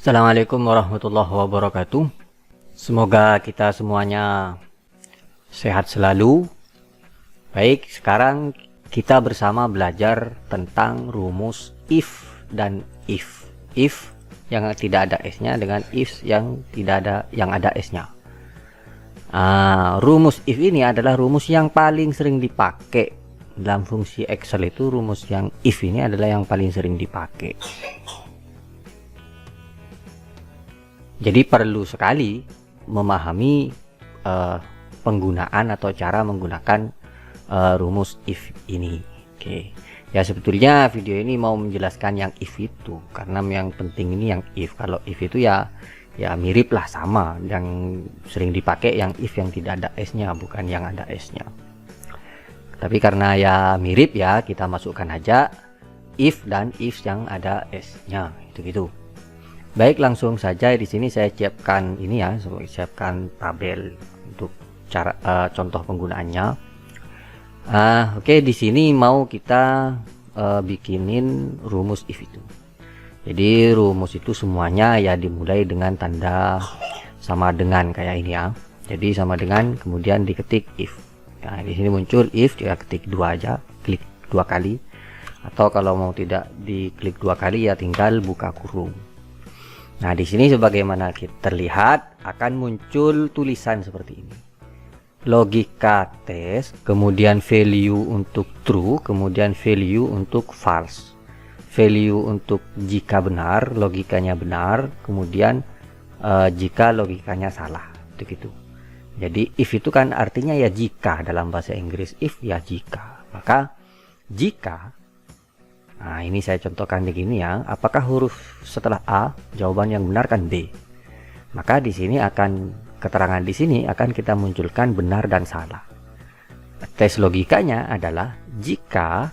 Assalamualaikum warahmatullahi wabarakatuh. Semoga kita semuanya sehat selalu. Baik, sekarang kita bersama belajar tentang rumus if dan if. If yang tidak ada s-nya dengan if yang ada s-nya. Rumus if ini adalah rumus yang paling sering dipakai dalam fungsi Excel. Itu rumus yang if ini adalah yang paling sering dipakai. Jadi perlu sekali memahami penggunaan atau cara menggunakan rumus if ini. Oke. Ya, sebetulnya video ini mau menjelaskan yang if itu, karena yang penting ini yang if. Kalau if itu ya mirip lah, sama yang sering dipakai yang if yang tidak ada s-nya, bukan yang ada s-nya. Tapi karena ya mirip, ya kita masukkan aja if dan if yang ada s-nya, gitu-gitu. Baik, langsung saja. Di sini saya siapkan ini ya, siapkan tabel untuk cara contoh penggunaannya. Oke, di sini mau kita bikinin rumus if itu. Jadi rumus itu semuanya ya dimulai dengan tanda sama dengan kayak ini ya. Jadi sama dengan, kemudian diketik if. Nah, di sini muncul if, ya ketik 2 aja, klik 2 kali. Atau kalau mau tidak diklik 2 kali ya tinggal buka kurung. Nah, di sini sebagaimana terlihat akan muncul tulisan seperti ini. Logika tes, kemudian value untuk true, kemudian value untuk false. Value untuk jika benar, logikanya benar, kemudian jika logikanya salah. Begitu. Jadi if itu kan artinya ya jika dalam bahasa Inggris. If ya jika. Maka jika, nah ini saya contohkan begini ya. Apakah huruf setelah A jawaban yang benar kan B? Maka di sini akan keterangan di sini akan kita munculkan benar dan salah. Tes logikanya adalah jika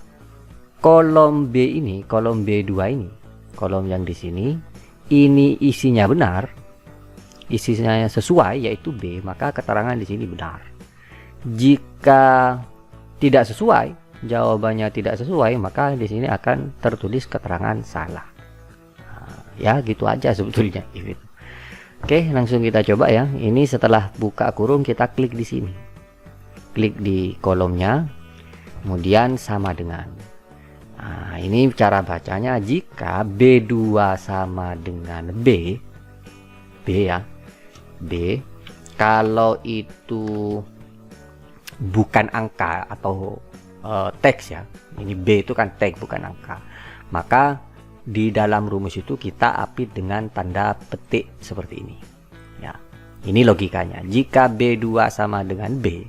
kolom B ini, kolom B2 ini, kolom yang di sini ini isinya benar, isinya sesuai yaitu B, maka keterangan di sini benar. Jika tidak sesuai, jawabannya tidak sesuai, maka di sini akan tertulis keterangan salah. Ya gitu aja sebetulnya. Oke, langsung kita coba ya. Ini setelah buka kurung kita klik di sini, klik di kolomnya, kemudian sama dengan. Nah, ini cara bacanya jika B2 sama dengan B ya, B. Kalau itu bukan angka atau teks ya, ini B itu kan teks bukan angka, maka di dalam rumus itu kita apit dengan tanda petik seperti ini ya. Ini logikanya. Jika B2 sama dengan B,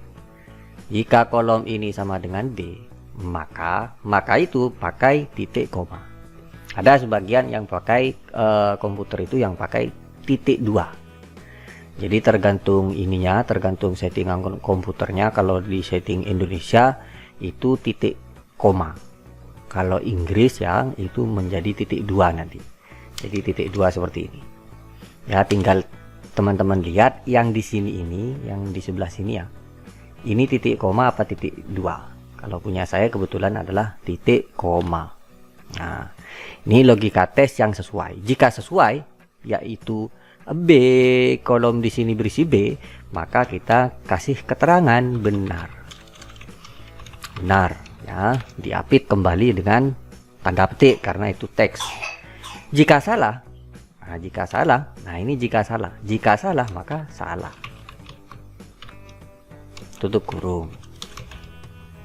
jika kolom ini sama dengan B, maka itu pakai titik koma. Ada sebagian yang pakai komputer itu yang pakai titik 2. Jadi tergantung ininya, tergantung settingan komputernya. Kalau di setting Indonesia itu titik koma, kalau Inggris ya itu menjadi titik 2 nanti. Jadi titik 2 seperti ini ya. Tinggal teman-teman lihat yang di sini ini, yang di sebelah sini ya, ini titik koma apa titik 2. Kalau punya saya kebetulan adalah titik koma. Nah, ini logika tes yang sesuai. Jika sesuai yaitu B, kolom di sini berisi B, maka kita kasih keterangan benar ya, diapit kembali dengan tanda petik karena itu teks. Jika salah, nah ini jika salah maka salah, tutup kurung.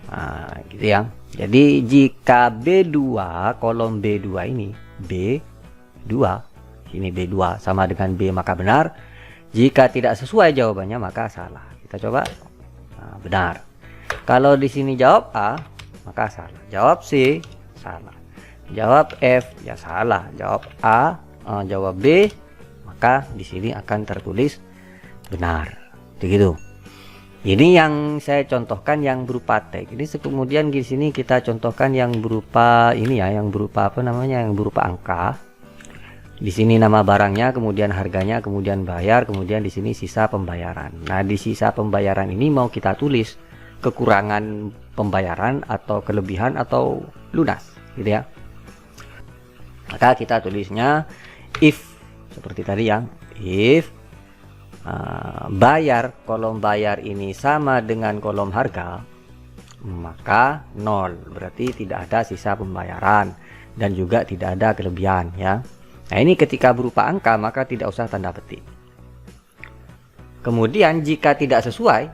Nah gitu ya. Jadi jika B2, kolom B2 ini B2, ini B2 sama dengan B maka benar. Jika tidak sesuai jawabannya maka salah. Kita coba. Nah, benar. Kalau di sini jawab A, maka salah. Jawab C, salah. Jawab F, ya salah. Jawab A, jawab B, maka di sini akan tertulis benar. Begitu. Ini yang saya contohkan yang berupa teks. Ini kemudian di sini kita contohkan yang berupa ini ya, yang berupa apa namanya, yang berupa angka. Di sini nama barangnya, kemudian harganya, kemudian bayar, kemudian di sini sisa pembayaran. Nah, di sisa pembayaran ini mau kita tulis kekurangan pembayaran atau kelebihan atau lunas gitu ya. Maka kita tulisnya if seperti tadi yang if bayar, kolom bayar ini sama dengan kolom harga, maka 0, berarti tidak ada sisa pembayaran dan juga tidak ada kelebihan ya. Nah, ini ketika berupa angka maka tidak usah tanda petik. Kemudian jika tidak sesuai,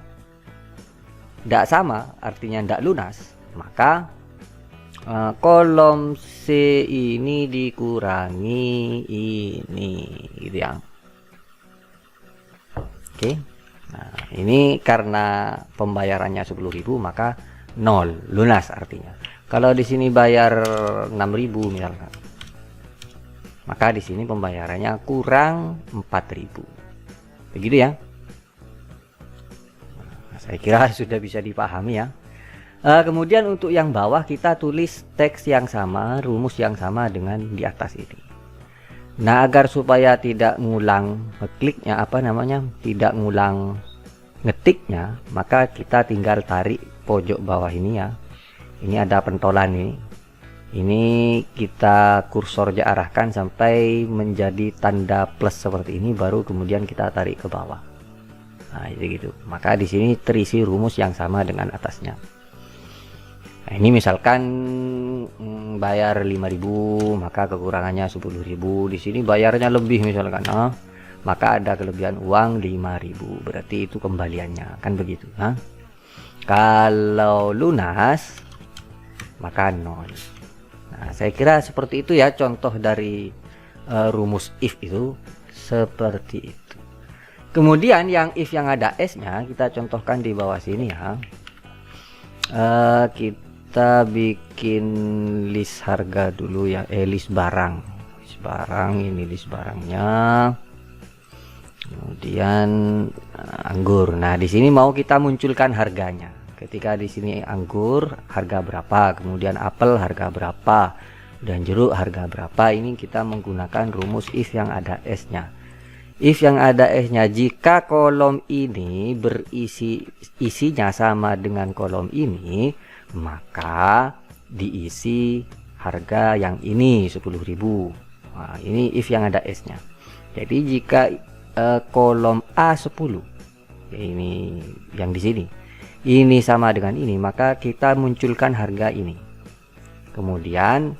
tidak sama, artinya tidak lunas, maka kolom C ini dikurangi ini gitu ya. Oke. Nah, ini karena pembayarannya 10.000 maka 0, lunas artinya. Kalau di sini bayar 6.000 misalkan, maka di sini pembayarannya kurang 4.000. Begitu ya. Nah, saya kira sudah bisa dipahami ya. Kemudian untuk yang bawah kita tulis teks yang sama, rumus yang sama dengan di atas ini. Nah, agar supaya tidak ngulang ngekliknya tidak ngulang ngetiknya, maka kita tinggal tarik pojok bawah ini ya. Ini ada pentolan ini. Ini kita kursor arahkan sampai menjadi tanda plus seperti ini, baru kemudian kita tarik ke bawah. Nah, itu gitu. Maka di sini terisi rumus yang sama dengan atasnya. Nah, ini misalkan bayar 5.000, maka kekurangannya 10.000. Di sini bayarnya lebih misalkan, maka ada kelebihan uang 5.000. Berarti itu kembaliannya, kan begitu. Kalau lunas, maka 0. Nah, saya kira seperti itu ya contoh dari rumus if itu seperti itu. Kemudian yang if yang ada S-nya kita contohkan di bawah sini ya. Kita bikin list harga dulu ya, list barang. List barang, ini list barangnya. Kemudian anggur. Nah, di sini mau kita munculkan harganya. Ketika di sini anggur harga berapa, kemudian apel harga berapa, dan jeruk harga berapa, ini kita menggunakan rumus if yang ada S-nya. If yang ada S-nya, jika kolom ini berisi isinya sama dengan kolom ini, maka diisi harga yang ini 10.000. Nah, ini if yang ada S-nya. Jadi jika kolom A10, ya ini yang di sini, ini sama dengan ini, maka kita munculkan harga ini. Kemudian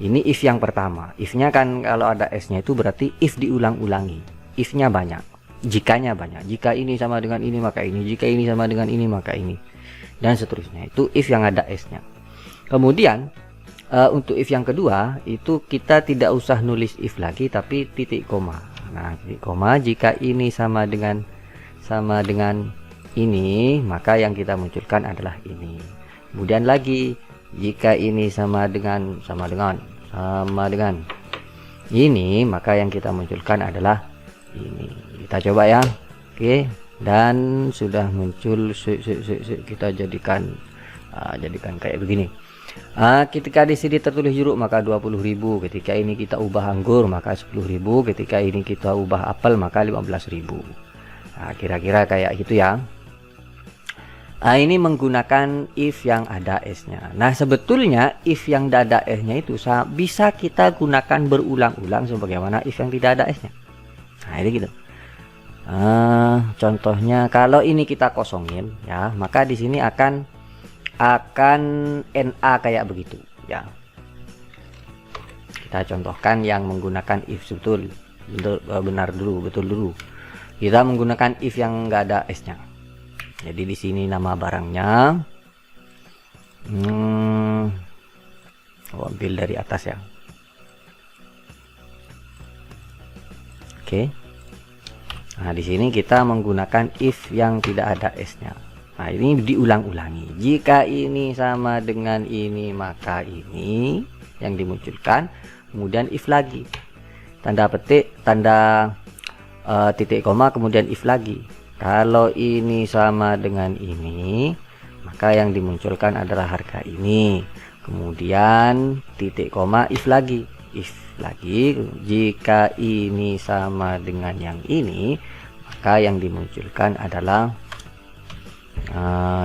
ini if yang pertama. If-nya kan kalau ada S-nya itu berarti if diulang-ulangi. If-nya banyak, jikanya banyak. Jika ini sama dengan ini maka ini, jika ini sama dengan ini maka ini, dan seterusnya. Itu if yang ada S-nya. Kemudian untuk if yang kedua itu kita tidak usah nulis if lagi, tapi titik koma. Nah, titik koma, jika ini sama dengan ini, maka yang kita munculkan adalah ini. Kemudian lagi, jika ini sama dengan ini, maka yang kita munculkan adalah ini. Kita coba ya. Oke, dan sudah muncul. Kita jadikan kayak begini. Ketika di sini tertulis jeruk maka 20.000. Ketika ini kita ubah anggur maka 10.000. Ketika ini kita ubah apel maka 15.000. Nah, kira-kira kayak gitu ya. Ini menggunakan if yang ada S-nya. Nah, sebetulnya if yang tidak ada S-nya itu bisa kita gunakan berulang-ulang sebagaimana if yang tidak ada S-nya. Nah, ini gitu. Contohnya kalau ini kita kosongin ya, maka di sini akan NA kayak begitu ya. Kita contohkan yang menggunakan if betul dulu. Kita menggunakan if yang enggak ada S-nya. Jadi di sini nama barangnya ambil dari atas ya. Oke. Nah, di sini kita menggunakan if yang tidak ada S-nya. Nah, ini diulang-ulangi. Jika ini sama dengan ini, maka ini yang dimunculkan. Kemudian if lagi. Tanda petik, tanda titik koma, kemudian if lagi. Kalau ini sama dengan ini, maka yang dimunculkan adalah harga ini. Kemudian titik koma, if lagi. If lagi, jika ini sama dengan yang ini, maka yang dimunculkan adalah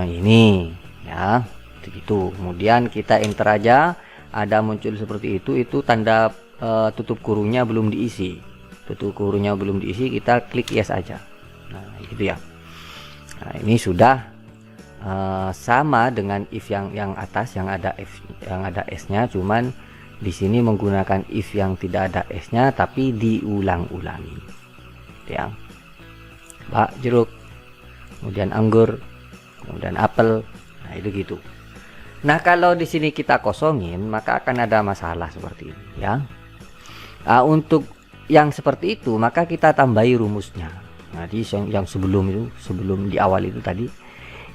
ini ya, begitu. Kemudian kita enter aja, ada muncul seperti itu tanda tutup kurungnya belum diisi. betul kurungnya belum diisi, kita klik yes aja. Nah gitu ya. Nah ini sudah sama dengan if yang atas yang ada s-nya, cuman di sini menggunakan if yang tidak ada s-nya tapi diulang-ulangi. Ya. Bak, jeruk, kemudian anggur, kemudian apel. Nah itu gitu. Nah kalau di sini kita kosongin maka akan ada masalah seperti ini ya. Untuk yang seperti itu maka kita tambahi rumusnya. Nah di yang sebelum itu, sebelum di awal itu tadi,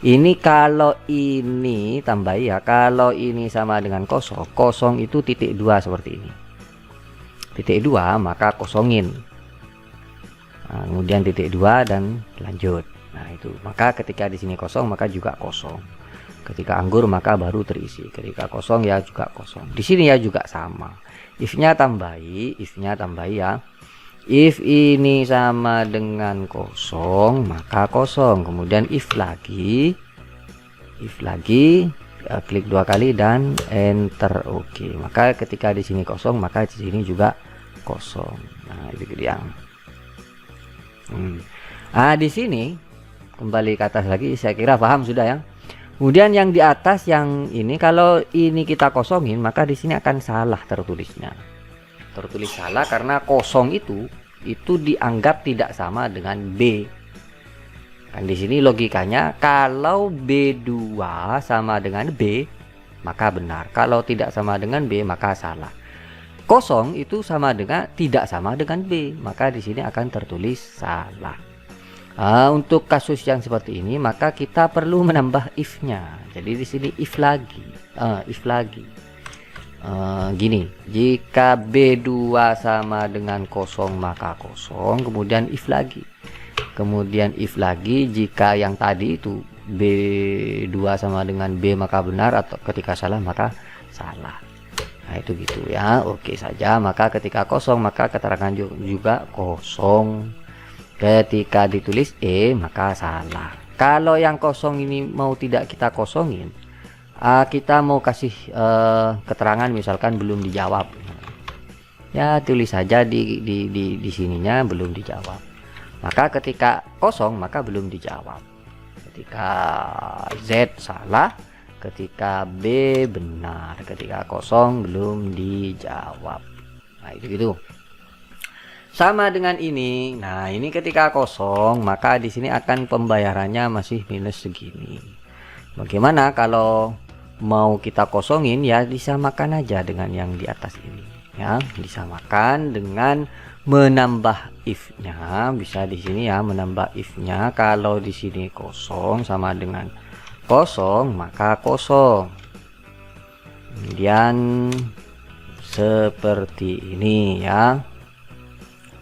ini kalau ini tambahi ya, kalau ini sama dengan kosong, kosong itu titik 2 seperti ini. Titik 2 maka kosongin. Nah, kemudian titik 2 dan lanjut. Nah itu, maka ketika di sini kosong maka juga kosong. Ketika anggur maka baru terisi. Ketika kosong ya juga kosong. Di sini ya juga sama. If-nya tambahi ya. If ini sama dengan kosong maka kosong. Kemudian if lagi, klik 2 kali dan enter. Oke. Maka ketika di sini kosong maka di sini juga kosong. Nah itu dia. Di sini kembali ke atas lagi, saya kira paham sudah ya. Kemudian yang di atas yang ini, kalau ini kita kosongin maka di sini akan salah tertulisnya. Tertulis salah karena kosong itu dianggap tidak sama dengan B. Kan di sini logikanya kalau B2 sama dengan B maka benar. Kalau tidak sama dengan B maka salah. Kosong itu sama dengan tidak sama dengan B, maka di sini akan tertulis salah. Untuk kasus yang seperti ini maka kita perlu menambah if-nya. Jadi di sini if lagi. Gini, jika B2 sama dengan kosong maka kosong, kemudian if lagi. Kemudian if lagi jika yang tadi itu B2 sama dengan B maka benar, atau ketika salah maka salah. Nah itu gitu ya. Oke saja. Maka ketika kosong maka keterangan juga kosong. Ketika ditulis maka salah. Kalau yang kosong ini mau tidak kita kosongin, kita mau kasih keterangan misalkan belum dijawab, ya tulis saja di sininya belum dijawab. Maka ketika kosong maka belum dijawab. Ketika Z salah, ketika B benar, ketika kosong belum dijawab. Nah itu gitu. Sama dengan ini. Nah, ini ketika kosong, maka di sini akan pembayarannya masih minus segini. Bagaimana kalau mau kita kosongin? Ya disamakan aja dengan yang di atas ini. Ya, disamakan dengan menambah if-nya. Bisa di sini ya, menambah if-nya. Kalau di sini kosong sama dengan kosong, maka kosong. Kemudian seperti ini ya.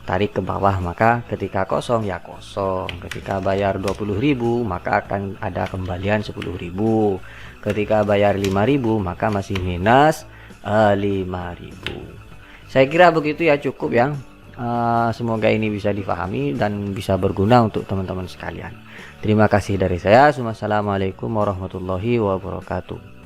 Tarik ke bawah, maka ketika kosong ya kosong. Ketika bayar 20.000 maka akan ada kembalian 10.000. Ketika bayar 5.000 maka masih minus 5.000. Saya kira begitu ya, cukup ya. Semoga ini bisa difahami dan bisa berguna untuk teman-teman sekalian. Terima kasih dari saya. Wassalamualaikum warahmatullahi wabarakatuh.